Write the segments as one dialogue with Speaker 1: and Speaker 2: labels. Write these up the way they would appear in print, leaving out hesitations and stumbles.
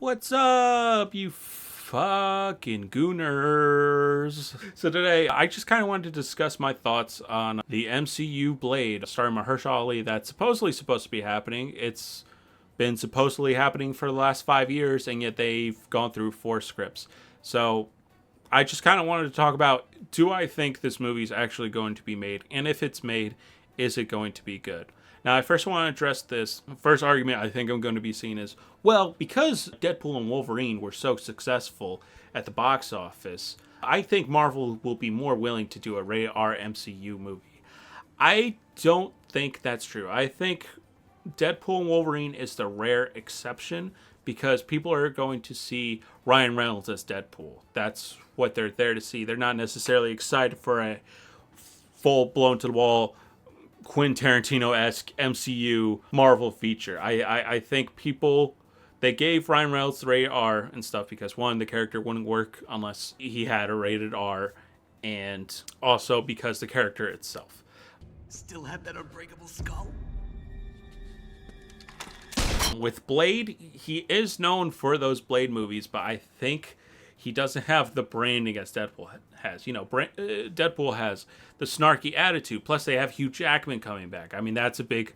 Speaker 1: What's up, you fucking gooners? So today, I just kind of wanted to discuss my thoughts on the MCU Blade, starring Mahershala Ali, that's supposedly supposed to be happening. It's been supposedly happening for the last 5 years, and yet they've gone through 4 scripts. So I just kind of wanted to talk about, do I think this movie is actually going to be made? And if it's made, is it going to be good? Now, I first want to address this. First argument I think I'm going to be seeing is, well, because Deadpool and Wolverine were so successful at the box office, I think Marvel will be more willing to do a rated R MCU movie. I don't think that's true. I think Deadpool and Wolverine is the rare exception because people are going to see Ryan Reynolds as Deadpool. That's what they're there to see. They're not necessarily excited for a full blown to the wall Quentin Tarantino-esque MCU Marvel feature. I think people, they gave Ryan Reynolds the rated R and stuff because, one, the character wouldn't work unless he had a rated R, and also because the character itself.
Speaker 2: Still have that unbreakable skull?
Speaker 1: With Blade, he is known for those Blade movies, but I think he doesn't have the branding as Deadpool has. You know, Deadpool has the snarky attitude, plus they have Hugh Jackman coming back. I mean, that's a big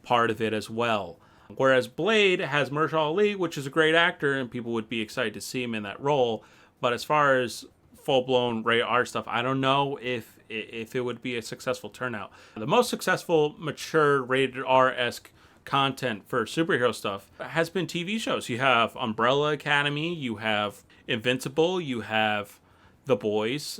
Speaker 1: part of it as well. Whereas Blade has Mahershala Ali, which is a great actor, and people would be excited to see him in that role. But as far as full-blown rated R stuff, I don't know if it would be a successful turnout. The most successful, mature, rated R-esque content for superhero stuff has been TV shows. You have Umbrella Academy, you have Invincible, you have The Boys.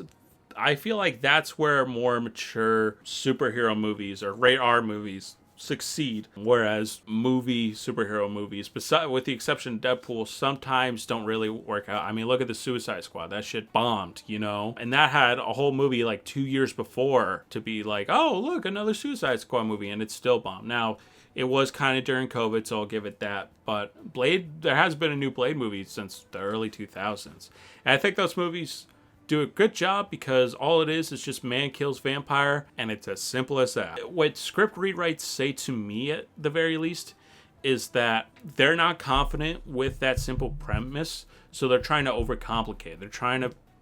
Speaker 1: I feel like that's where more mature superhero movies or rated R movies succeed, whereas superhero movies, with the exception of Deadpool, sometimes don't really work out. I mean, look at the Suicide Squad. That shit bombed, you know? And that had a whole movie like 2 years before to be like, oh, look, another Suicide Squad movie, and it still bombed. Now, it was kind of during COVID, so I'll give it that. But Blade, there has been a new Blade movie since the early 2000s. And I think those movies do a good job because all it is just man kills vampire, and it's as simple as that. What script rewrites say to me, at the very least, is that they're not confident with that simple premise, so they're trying to overcomplicate.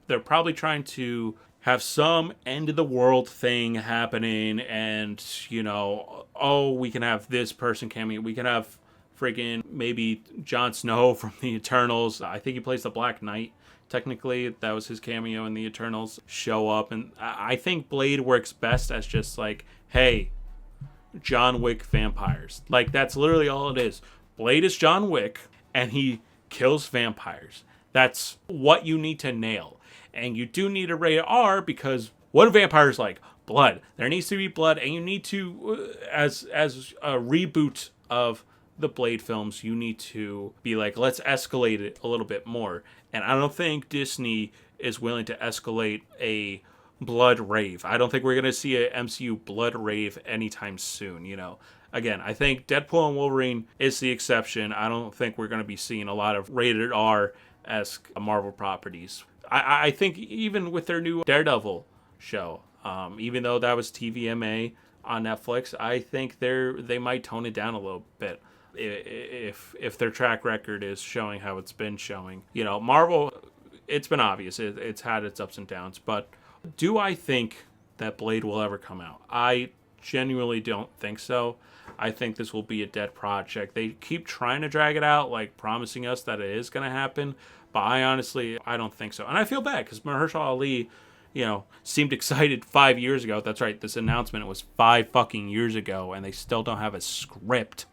Speaker 1: They're probably trying to have some end of the world thing happening, and, you know, oh, we can have this person cameo. We can have friggin' maybe Jon Snow from the Eternals. I think he plays the Black Knight. Technically, that was his cameo in the Eternals. Show up, and I think Blade works best as just like, hey, John Wick vampires. Like, that's literally all it is. Blade is John Wick, and he kills vampires. That's what you need to nail. And you do need a rated R because what do vampires like? Blood. There needs to be blood, and you need to, as a reboot of the Blade films, you need to be like, let's escalate it a little bit more. And I don't think Disney is willing to escalate a blood rave. I don't think we're going to see a MCU blood rave anytime soon, you know. Again, I think Deadpool and Wolverine is the exception. I don't think we're going to be seeing a lot of rated R-esque Marvel properties. I think even with their new Daredevil show, even though that was TVMA on Netflix, I think they might tone it down a little bit if their track record is showing how it's been showing. You know, Marvel, it's been obvious. It's had its ups and downs. But do I think that Blade will ever come out? I genuinely don't think so. I think this will be a dead project. They keep trying to drag it out, like promising us that it is going to happen. But I don't think so. And I feel bad because Mahershala Ali, you know, seemed excited 5 years ago. That's right. This announcement was 5 fucking years ago, and they still don't have a script.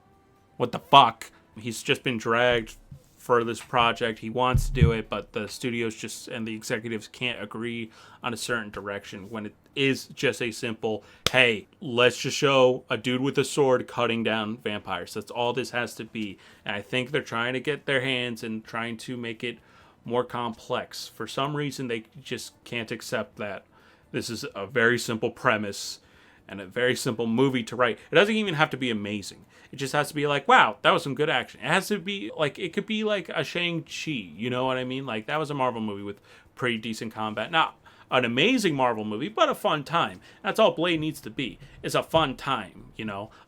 Speaker 1: What the fuck? He's just been dragged for this project. He wants to do it, but the studios and the executives can't agree on a certain direction when it is just a simple, hey, let's just show a dude with a sword cutting down vampires. That's all this has to be. And I think they're trying to get their hands and trying to make it more complex. For some reason, they just can't accept that this is a very simple premise and a very simple movie to write. It doesn't even have to be amazing. It just has to be like, wow, that was some good action. It has to be like, it could be like a Shang-Chi, you know what I mean? Like, that was a Marvel movie with pretty decent combat. Now, an amazing Marvel movie, but a fun time. That's all Blade needs to be. It's a fun time,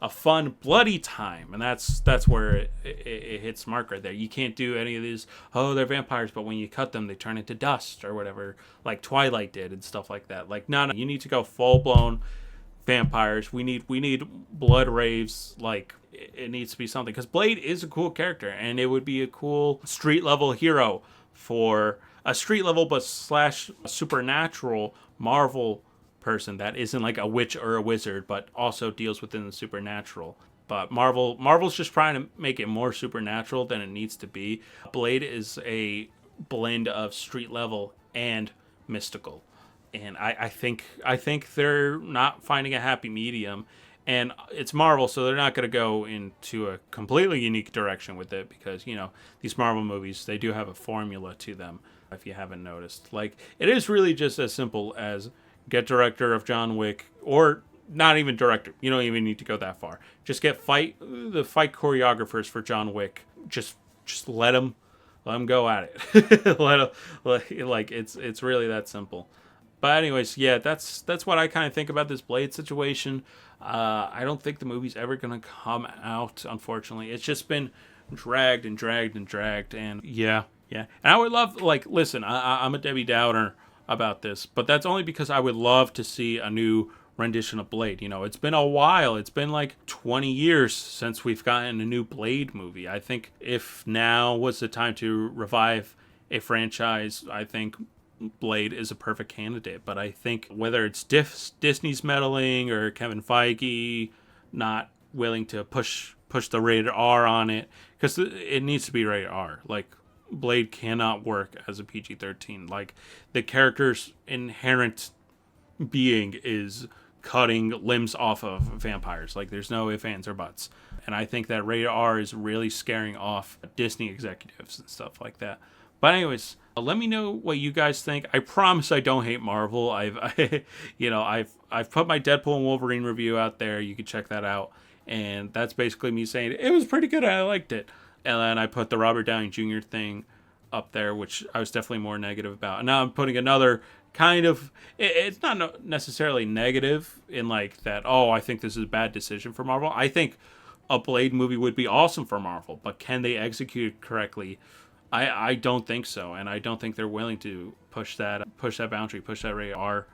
Speaker 1: a fun bloody time, and that's where it hits the mark right there. You can't do any of these. Oh, they're vampires, but when you cut them, they turn into dust or whatever, like Twilight did and stuff like that. Like, no, you need to go full blown vampires. We need blood raves. Like, it needs to be something, because Blade is a cool character, and it would be a cool street level hero for a street level but slash supernatural Marvel person that isn't like a witch or a wizard, but also deals within the supernatural. But Marvel's just trying to make it more supernatural than it needs to be. Blade is a blend of street level and mystical, and I think they're not finding a happy medium. And it's Marvel, so they're not going to go into a completely unique direction with it, because, these Marvel movies, they do have a formula to them, if you haven't noticed. Like, it is really just as simple as get director of John Wick, or not even director. You don't even need to go that far. Just get the fight choreographers for John Wick. Just let them go at it. It's really that simple. But anyways, yeah, that's what I kind of think about this Blade situation. I don't think the movie's ever going to come out, unfortunately. It's just been dragged and dragged and dragged. And yeah. And I would love, listen, I'm a Debbie Downer about this, but that's only because I would love to see a new rendition of Blade. It's been a while. It's been like 20 years since we've gotten a new Blade movie. I think if now was the time to revive a franchise, I think Blade is a perfect candidate. But I think whether it's Disney's meddling or Kevin Feige not willing to push the rated R on it, because it needs to be rated R. Like, Blade cannot work as a PG-13. Like, the character's inherent being is cutting limbs off of vampires. Like, there's no ifs, ands, or buts. And I think that rated R is really scaring off Disney executives and stuff like that. But anyways, let me know what you guys think. I promise I don't hate Marvel. I've put my Deadpool and Wolverine review out there. You can check that out. And that's basically me saying it was pretty good. I liked it. And then I put the Robert Downey Jr. thing up there, which I was definitely more negative about. And now I'm putting another kind of, it's not necessarily negative in like that, oh, I think this is a bad decision for Marvel. I think a Blade movie would be awesome for Marvel, but can they execute it correctly? I don't think so, and I don't think they're willing to push that boundary, push that rated R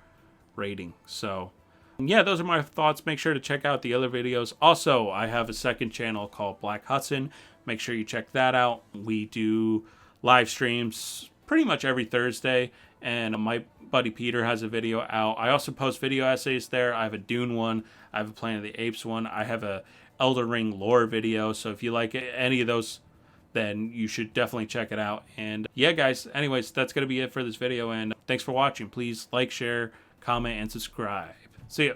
Speaker 1: rating. So, yeah, those are my thoughts. Make sure to check out the other videos. Also, I have a second channel called Black Hudson. Make sure you check that out. We do live streams pretty much every Thursday, and my buddy Peter has a video out. I also post video essays there. I have a Dune one. I have a Planet of the Apes one. I have a Elden Ring lore video. So if you like any of those, then you should definitely check it out. And yeah, guys, anyways, that's going to be it for this video. And thanks for watching. Please like, share, comment, and subscribe.